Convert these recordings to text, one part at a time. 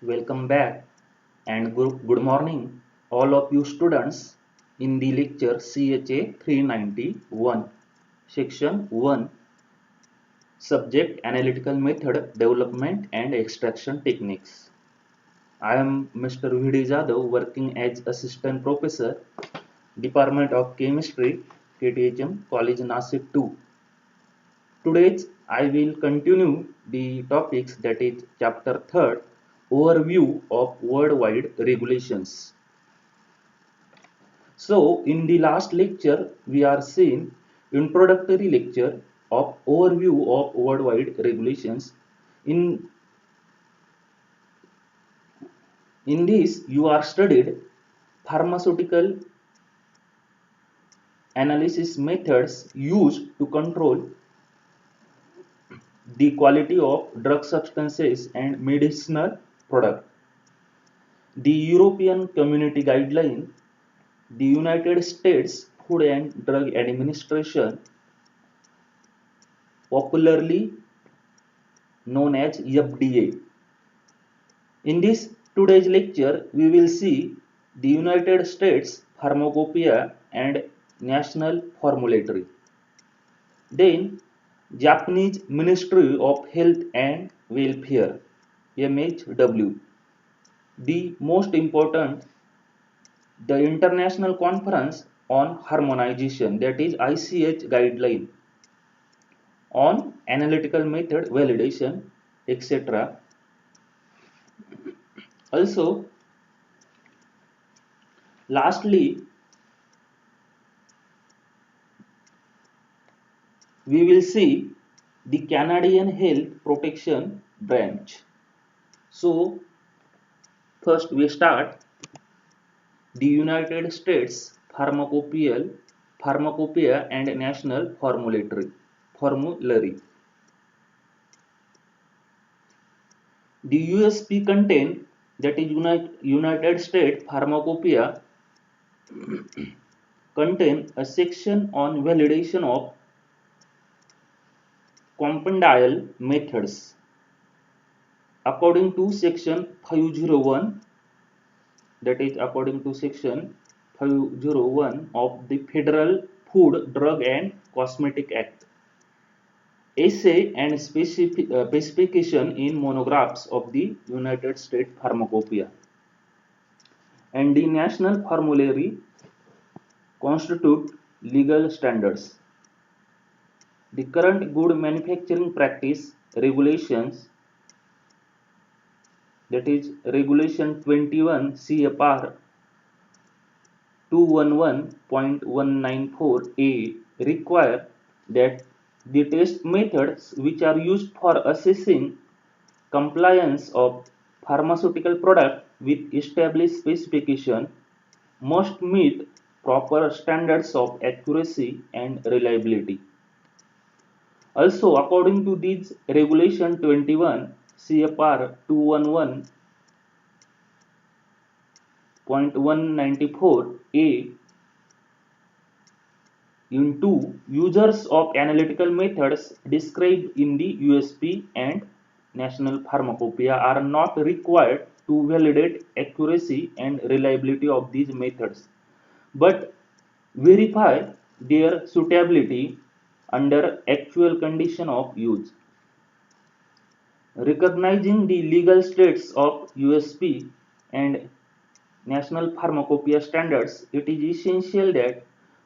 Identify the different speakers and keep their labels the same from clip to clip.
Speaker 1: Welcome back and good morning, all of you students, in the lecture CHA 391, Section 1, Subject Analytical Method Development and Extraction Techniques. I am Mr. V.D. Jadhav, working as Assistant Professor, Department of Chemistry, KTHM College Nasik 2. Today I will continue the topics, that is chapter 3rd, overview of worldwide regulations. So in the last lecture we are seeing introductory lecture of overview of worldwide regulations. In this you are studied pharmaceutical analysis methods used to control the quality of drug substances and medicinal products. The European Community Guideline, the United States Food and Drug Administration, popularly known as FDA. In this today's lecture, we will see the United States Pharmacopoeia and National Formulary. Then, Japanese Ministry of Health and Welfare, MHW. The most important, the International Conference on Harmonization, that is ICH guideline on analytical method validation, etc. Also, lastly, we will see the Canadian Health Protection Branch. So, first we start the United States Pharmacopoeia and National Formulary. The USP contain, that is United States Pharmacopoeia, contain a section on validation of compendial methods. According to section 501, that is according to section 501 of the Federal Food, Drug and Cosmetic Act, essay and specification in monographs of the United States Pharmacopoeia, and the National Formulary constitute legal standards. The current good manufacturing practice regulations, that is regulation 21 CFR 211.194A, require that the test methods which are used for assessing compliance of pharmaceutical product with established specification must meet proper standards of accuracy and reliability. Also, according to these regulation 21 CFR 211.194A, into users of analytical methods described in the USP and National Pharmacopoeia are not required to validate accuracy and reliability of these methods, but verify their suitability under actual condition of use. Recognizing the legal status of USP and National Pharmacopoeia standards, it is essential that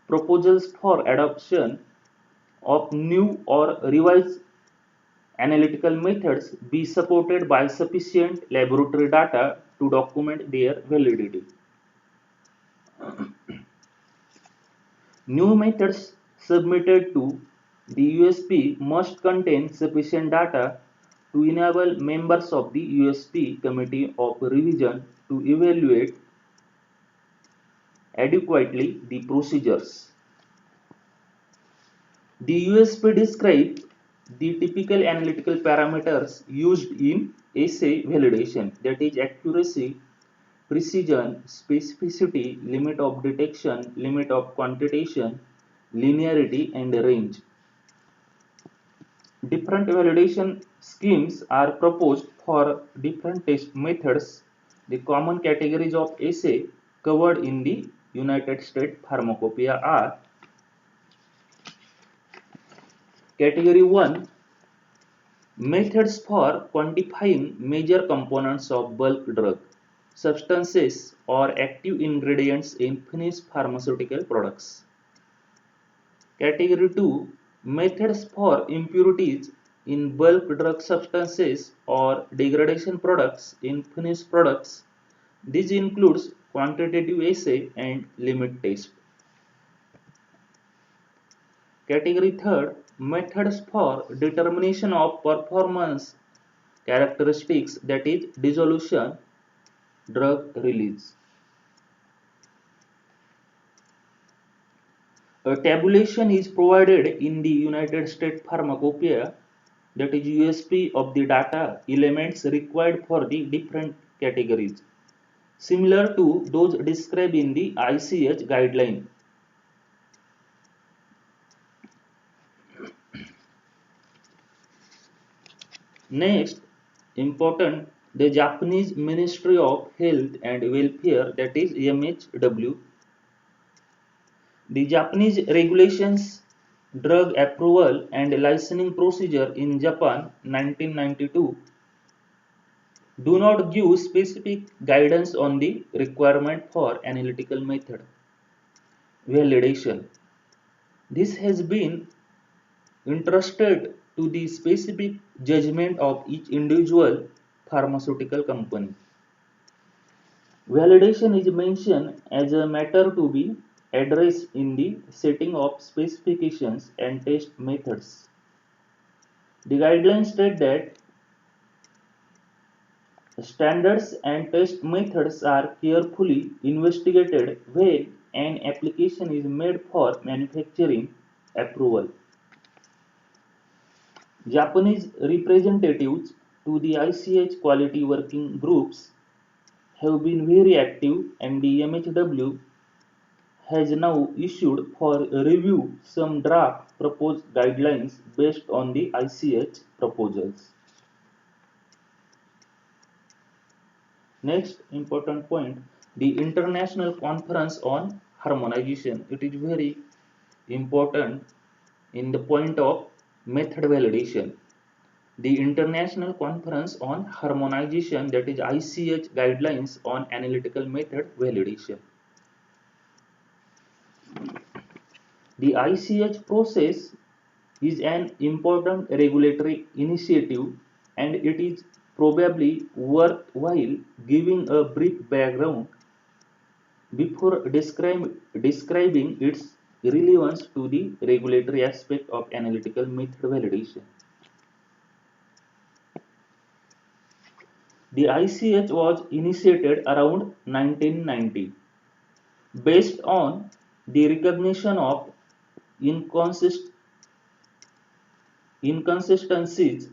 Speaker 1: proposals for adoption of new or revised analytical methods be supported by sufficient laboratory data to document their validity. New methods submitted to the USP must contain sufficient data to enable members of the USP Committee of Revision to evaluate adequately the procedures. The USP describes the typical analytical parameters used in assay validation, that is accuracy, precision, specificity, limit of detection, limit of quantitation, linearity, and range. Different validation schemes are proposed for different test methods. The common categories of assay covered in the United States Pharmacopoeia are: Category 1, methods for quantifying major components of bulk drug, substances or active ingredients in finished pharmaceutical products. Category 2, methods for impurities in bulk drug substances or degradation products in finished products. This includes quantitative assay and limit test. Category 3, methods for determination of performance characteristics, that is dissolution, drug release. A tabulation is provided in the United States Pharmacopoeia, that is USP, of the data elements required for the different categories, similar to those described in the ICH guideline. Next, important, the Japanese Ministry of Health and Welfare, that is MHW, the Japanese regulations, drug approval and licensing procedure in Japan 1992 do not give specific guidance on the requirement for analytical method validation. This has been entrusted to the specific judgment of each individual pharmaceutical company. Validation is mentioned as a matter to be addressed in the setting of specifications and test methods. The guidelines state that standards and test methods are carefully investigated when an application is made for manufacturing approval. Japanese representatives to the ICH quality working groups have been very active, and the MHW has now issued for review some draft proposed guidelines based on the ICH proposals. Next important point, the International Conference on Harmonization. It is very important in the point of method validation. The International Conference on Harmonization, that is ICH guidelines on analytical method validation. The ICH process is an important regulatory initiative, and it is probably worthwhile giving a brief background before describing its relevance to the regulatory aspect of analytical method validation. The ICH was initiated around 1990 based on the recognition of inconsistencies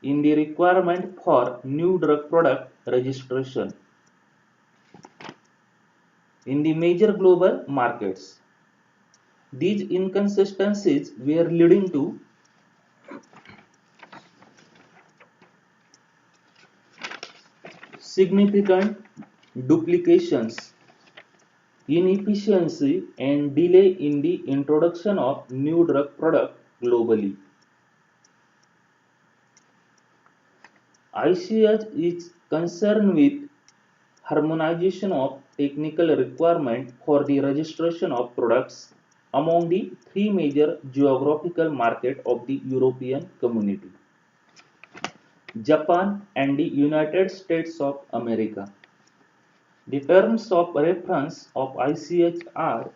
Speaker 1: in the requirement for new drug product registration in the major global markets. These inconsistencies were leading to significant duplications, inefficiency, and delay in the introduction of new drug product globally. ICH is concerned with harmonization of technical requirements for the registration of products among the three major geographical markets of the European Community, Japan, and the United States of America. The terms of reference of ICH are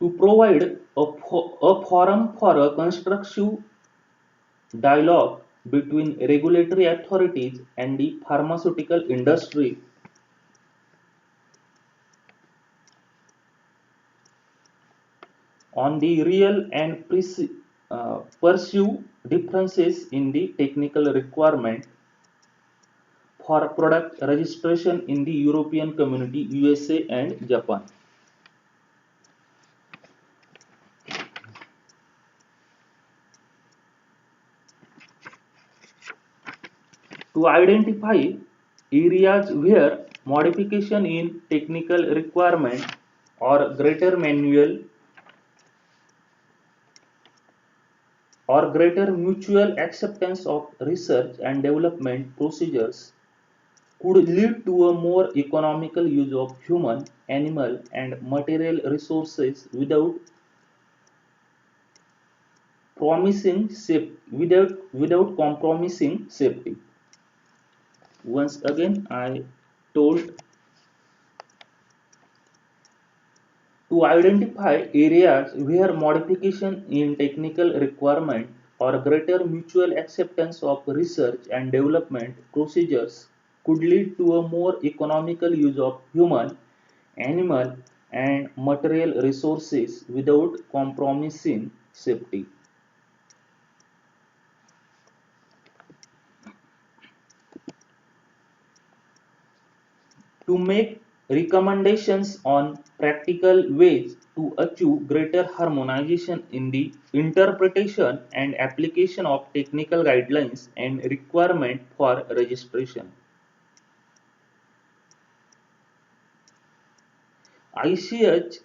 Speaker 1: to provide a forum for a constructive dialogue between regulatory authorities and the pharmaceutical industry on the real and pursue differences in the technical requirement for product registration in the European Community, USA and Japan. To identify areas where modification in technical requirement or greater mutual acceptance of research and development procedures could lead to a more economical use of human, animal, and material resources without compromising safety. Once again, I told to identify areas where modification in technical requirement or greater mutual acceptance of research and development procedures could lead to a more economical use of human, animal, and material resources without compromising safety. To make recommendations on practical ways to achieve greater harmonization in the interpretation and application of technical guidelines and requirement for registration. ICH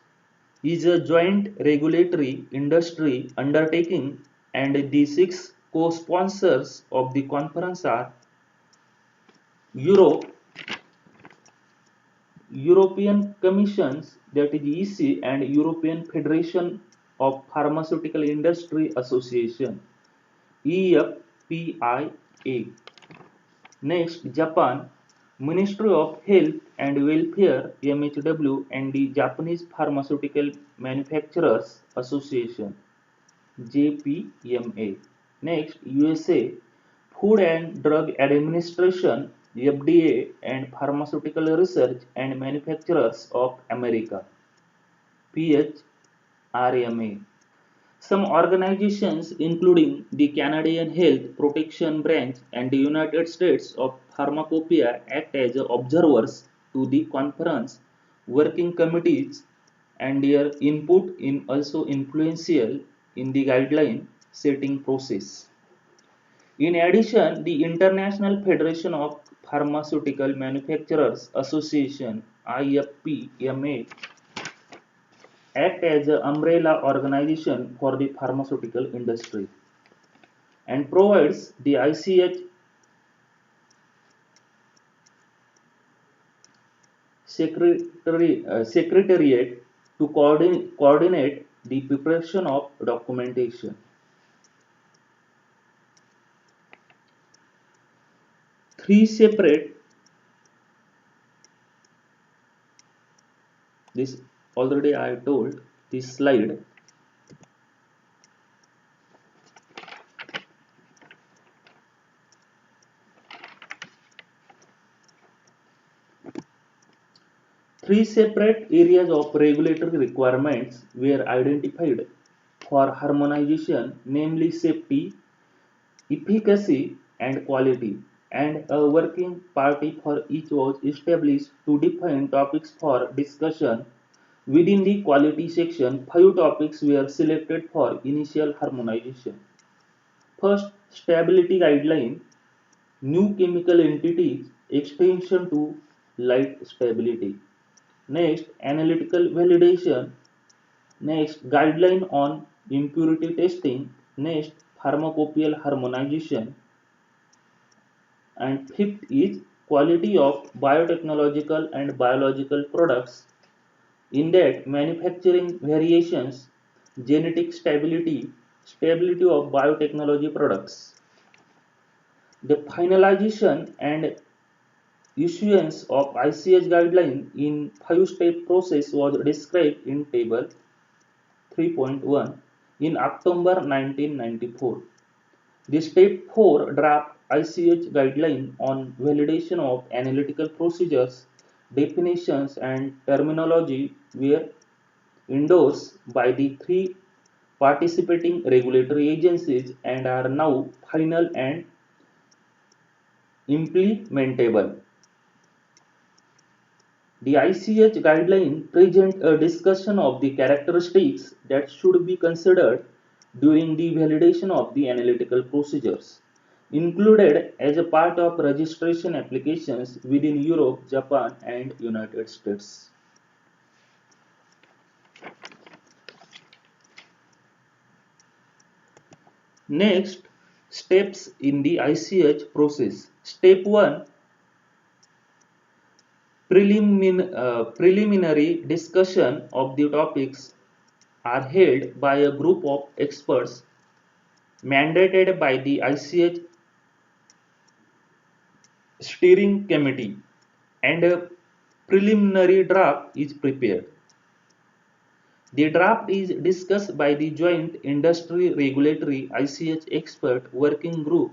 Speaker 1: is a joint regulatory industry undertaking, and the six co-sponsors of the conference are Europe, European Commissions, that is EC, and European Federation of Pharmaceutical Industry Association, EFPIA. Next, Japan, Ministry of Health and Welfare, MHW, and the Japanese Pharmaceutical Manufacturers Association, JPMA. Next, USA, Food and Drug Administration, FDA, and Pharmaceutical Research and Manufacturers of America, PHRMA. Some organizations, including the Canadian Health Protection Branch and the United States of Pharmacopoeia, act as observers to the conference working committees, and their input is also influential in the guideline setting process. In addition, the International Federation of Pharmaceutical Manufacturers Association, IFPMA, act as an umbrella organization for the pharmaceutical industry and provides the ICH secretariat to coordinate the preparation of documentation. Three separate, this already I told this slide. Three separate areas of regulatory requirements were identified for harmonization, namely safety, efficacy, and quality, and a working party for each was established to define topics for discussion. Within the quality section, 5 topics were selected for initial harmonization. First, stability guideline, new chemical entities, extension to light stability. Next, analytical validation. Next, guideline on impurity testing. Next, pharmacopoeial harmonization. And fifth is quality of biotechnological and biological products. In that, manufacturing variations, genetic stability, stability of biotechnology products. The finalization and issuance of ICH guideline in 5-step process was described in table 3.1 in October 1994. The step 4 draft ICH guideline on validation of analytical procedures, definitions and terminology were endorsed by the 3 participating regulatory agencies and are now final and implementable. The ICH guideline present a discussion of the characteristics that should be considered during the validation of the analytical procedures, included as a part of registration applications within Europe, Japan, and United States. Next, steps in the ICH process. Step 1, preliminary discussion of the topics are held by a group of experts mandated by the ICH steering committee, and a preliminary draft is prepared. The draft is discussed by the Joint Industry Regulatory ICH Expert Working Group.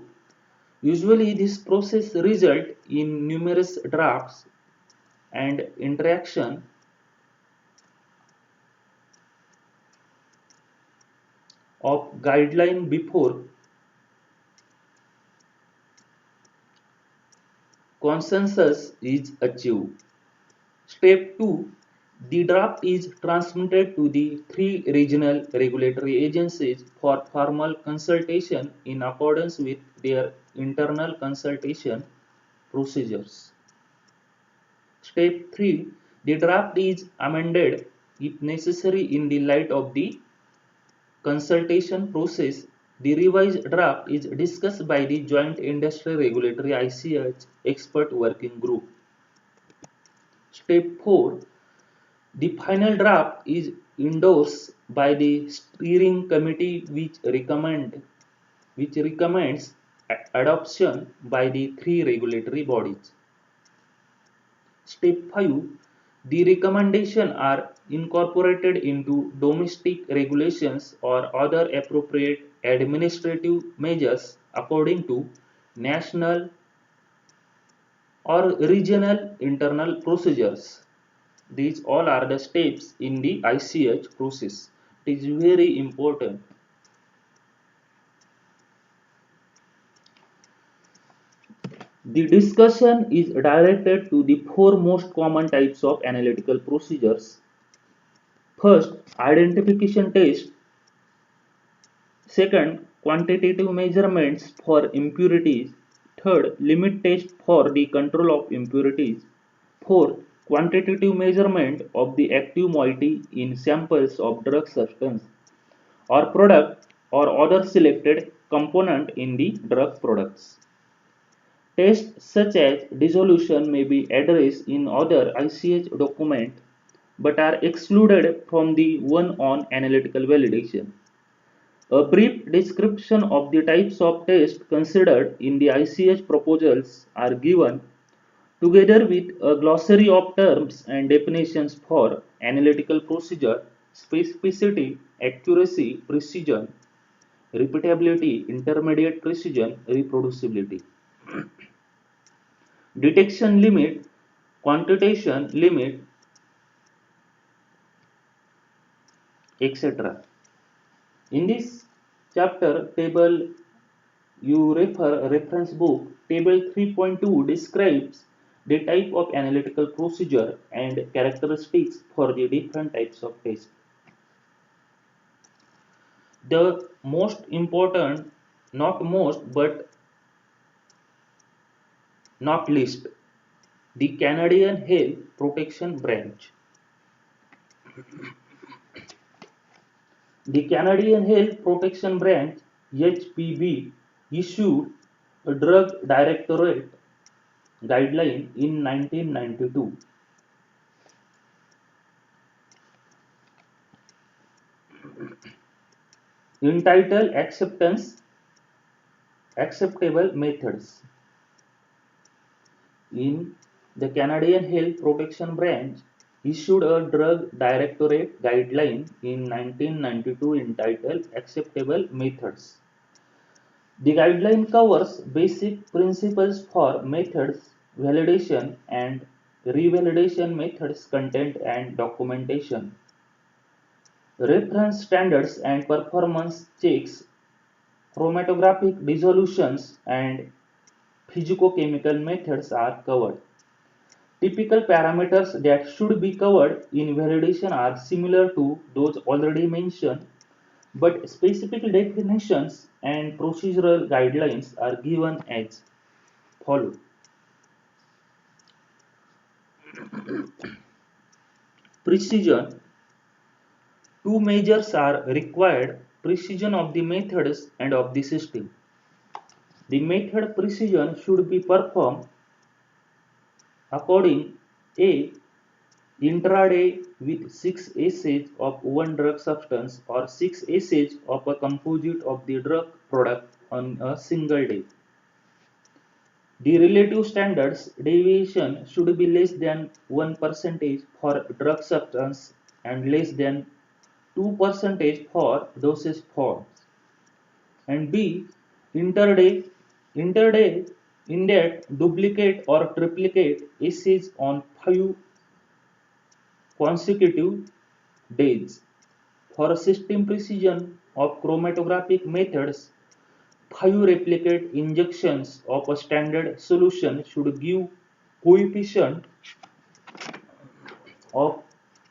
Speaker 1: Usually this process results in numerous drafts and interaction of guideline before consensus is achieved. Step 2, the draft is transmitted to the three regional regulatory agencies for formal consultation in accordance with their internal consultation procedures. Step 3, the draft is amended if necessary in the light of the consultation process. The revised draft is discussed by the Joint Industry Regulatory ICH Expert Working Group. Step 4, the final draft is endorsed by the steering committee which recommends adoption by the three regulatory bodies. Step 5, the recommendations are incorporated into domestic regulations or other appropriate administrative measures according to national or regional internal procedures. These all are the steps in the ICH process. It is very important. The discussion is directed to the four most common types of analytical procedures. First, identification test. Second, quantitative measurements for impurities. Third, limit test for the control of impurities. Fourth, quantitative measurement of the active moiety in samples of drug substance or product or other selected component in the drug products. Tests such as dissolution may be addressed in other ICH documents but are excluded from the one on analytical validation. A brief description of the types of tests considered in the ICH proposals are given, together with a glossary of terms and definitions for analytical procedure, specificity, accuracy, precision, repeatability, intermediate precision, reproducibility, detection limit, quantitation limit, etc. In this chapter table, you refer reference book. Table 3.2 describes the type of analytical procedure and characteristics for the different types of tests. The most important, not most but not least, the Canadian Health Protection Branch. The Canadian Health Protection Branch (HPB) issued a Drug Directorate guideline in 1992. Entitled Acceptable Methods. In the Canadian Health Protection Branch issued a Drug Directorate guideline in 1992 entitled Acceptable Methods. The guideline covers basic principles for methods, validation and revalidation methods, content and documentation, reference standards and performance checks, chromatographic dissolutions and physicochemical methods are covered. Typical parameters that should be covered in validation are similar to those already mentioned, but specific definitions and procedural guidelines are given as follows. Precision. Two measures are required: precision of the methods and of the system. The method precision should be performed according A. Intraday with 6 assays of one drug substance or 6 assays of a composite of the drug product on a single day. The relative standards deviation should be less than 1% for drug substance and less than 2% for dosage forms. And B. Interday in that duplicate or triplicate assays on 5 consecutive days. For system precision of chromatographic methods, 5 replicate injections of a standard solution should give coefficient of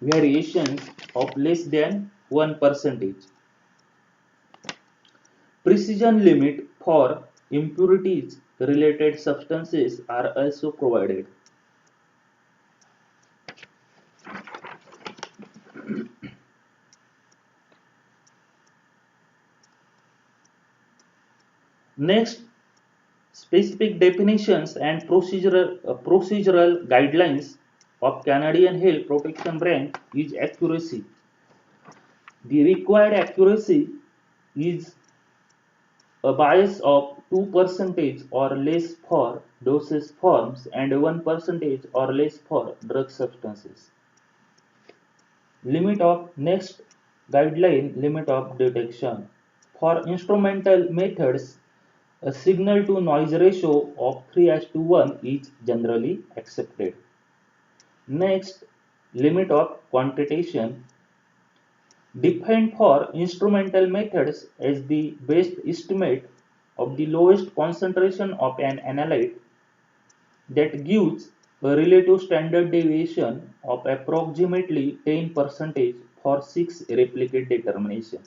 Speaker 1: variations of less than 1%. Precision limit for impurities related substances are also provided. Next, specific definitions and procedural guidelines of Canadian Health Protection Branch is accuracy. The required accuracy is a bias of 2% or less for dosage forms and 1% or less for drug substances. Limit of next guideline limit of detection. For instrumental methods, a signal to noise ratio of 3:1 is generally accepted. Next, limit of quantitation. Defined for instrumental methods as the best estimate of the lowest concentration of an analyte that gives a relative standard deviation of approximately 10% for 6 replicate determination.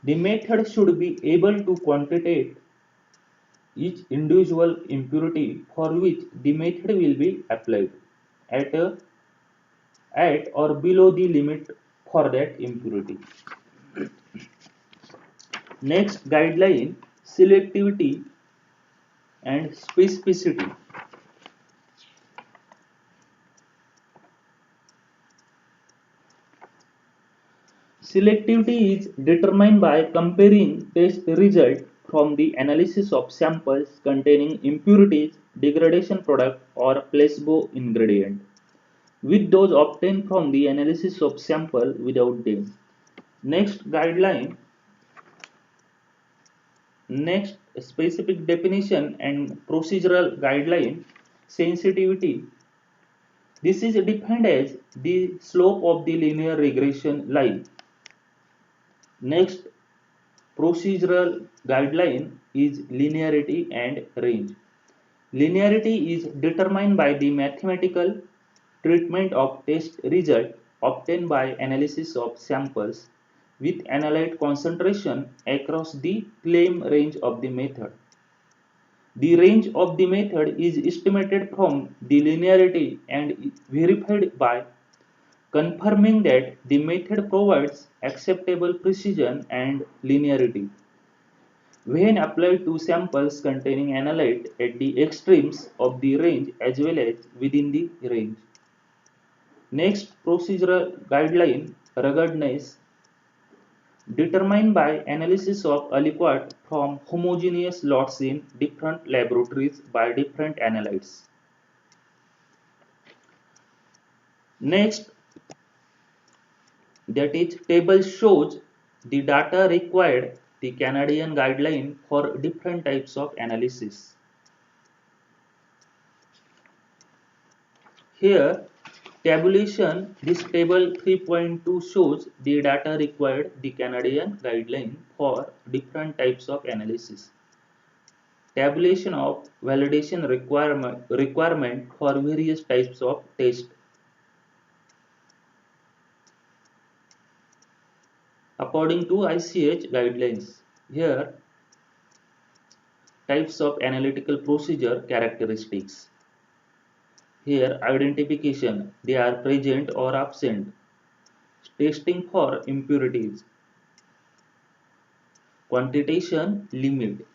Speaker 1: The method should be able to quantitate each individual impurity for which the method will be applied at, at or below the limit for that impurity. Next guideline, selectivity and specificity. Selectivity is determined by comparing test result from the analysis of samples containing impurities, degradation product or placebo ingredient with those obtained from the analysis of sample without them. Next guideline, next specific definition and procedural guideline, sensitivity. This is defined as the slope of the linear regression line. Next procedural guideline is linearity and range. Linearity is determined by the mathematical treatment of test result obtained by analysis of samples with analyte concentration across the claim range of the method. The range of the method is estimated from the linearity and verified by confirming that the method provides acceptable precision and linearity when applied to samples containing analyte at the extremes of the range as well as within the range. Next procedural guideline, ruggedness, determined by analysis of aliquot from homogeneous lots in different laboratories by different analytes. Next, that is table shows the data required, the Canadian guideline for different types of analysis. Here tabulation, this table 3.2 shows the data required, the Canadian guideline for different types of analysis. tabulation of validation requirement for various types of test. According to ICH guidelines, here types of analytical procedure characteristics. Here identification, they are present or absent. Testing for impurities. Quantitation limit.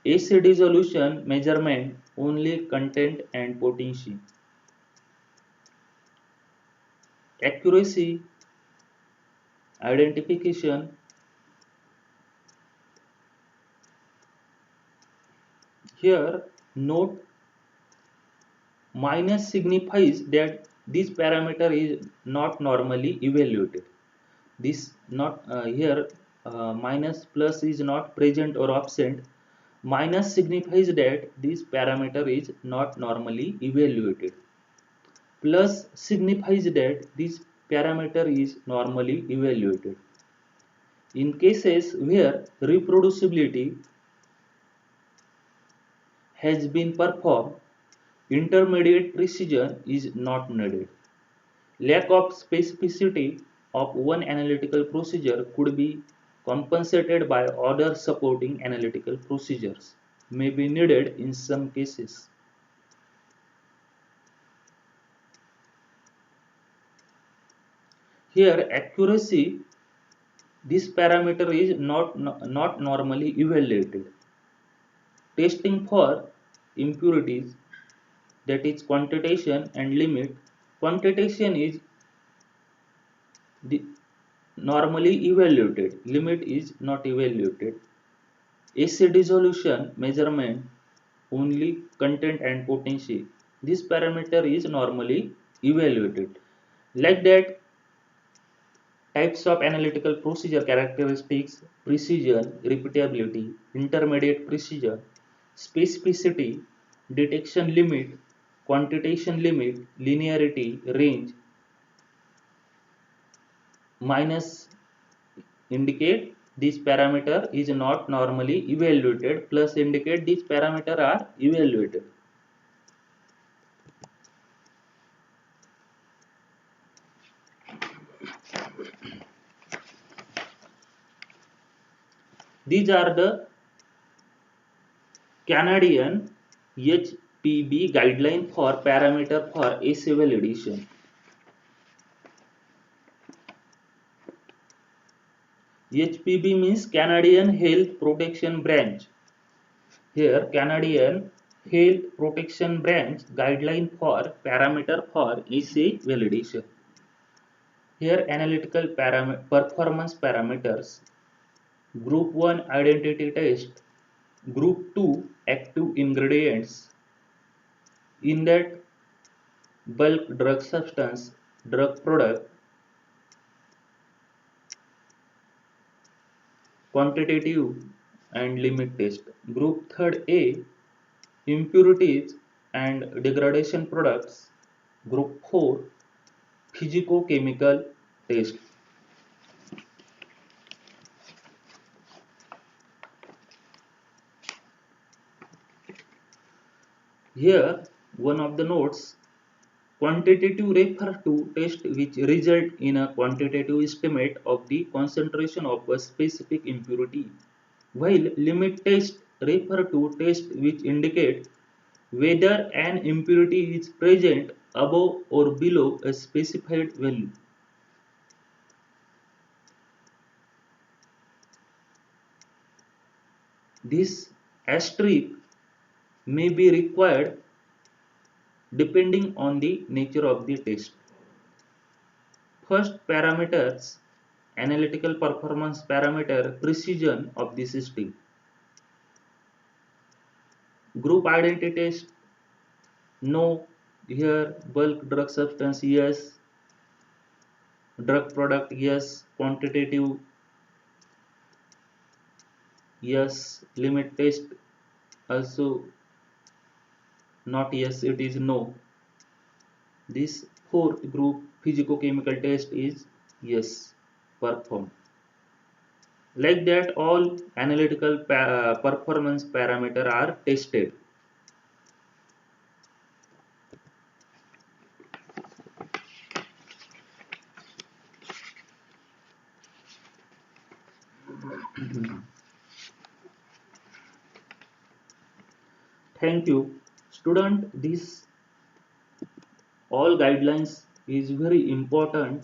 Speaker 1: AC dissolution measurement only content and potency. Accuracy, identification. Here note minus signifies that this parameter is not normally evaluated. This not here minus plus is not present or absent. Minus signifies that this parameter is not normally evaluated. Plus signifies that this parameter is normally evaluated. In cases where reproducibility has been performed, intermediate precision is not needed. Lack of specificity of one analytical procedure could be compensated by other supporting analytical procedures, may be needed in some cases. Here accuracy, this parameter is not normally evaluated. Testing for impurities, that is quantitation and limit. Quantitation is the normally evaluated, limit is not evaluated. AC dissolution measurement only content and potency. This parameter is normally evaluated. Like that, types of analytical procedure characteristics, precision, repeatability, intermediate precision, specificity, detection limit, quantitation limit, linearity, range, minus indicate this parameter is not normally evaluated, plus indicate these parameter are evaluated. These are the Canadian HPB guideline for parameter for AC validation. HPB means Canadian Health Protection Branch. Here Canadian Health Protection Branch guideline for parameter for AC validation. Here analytical performance parameters. Group 1 identity test. Group 2 active ingredients. In that bulk drug substance, drug product, quantitative and limit test. Group 3rd A impurities and degradation products. Group 4 physicochemical test. Here one of the notes, quantitative refer to test which result in a quantitative estimate of the concentration of a specific impurity, while limit test refer to test which indicate whether an impurity is present above or below a specified value. This asterisk may be required depending on the nature of the test. First parameters, analytical performance parameter, precision of the system. Group identity test, no. Here bulk drug substance, yes. Drug product, yes. Quantitative, yes. Limit test, also not yes, it is no. This fourth group physicochemical test is yes, performed. Like that, all analytical performance parameter are tested. Thank you, student. This all guidelines is very important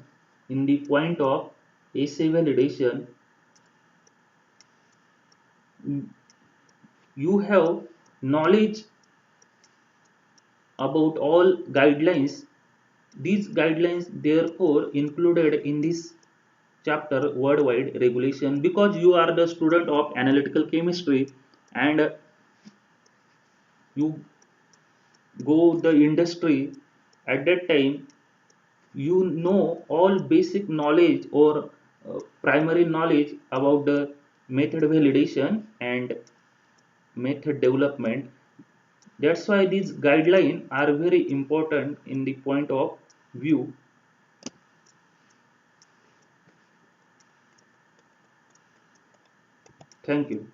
Speaker 1: in the point of essay validation. You have knowledge about all guidelines. These guidelines therefore included in this chapter worldwide regulation, because you are the student of analytical chemistry and you go the industry. At that time you know all basic knowledge or primary knowledge about the method validation and method development. That's why these guidelines are very important in the point of view. Thank you.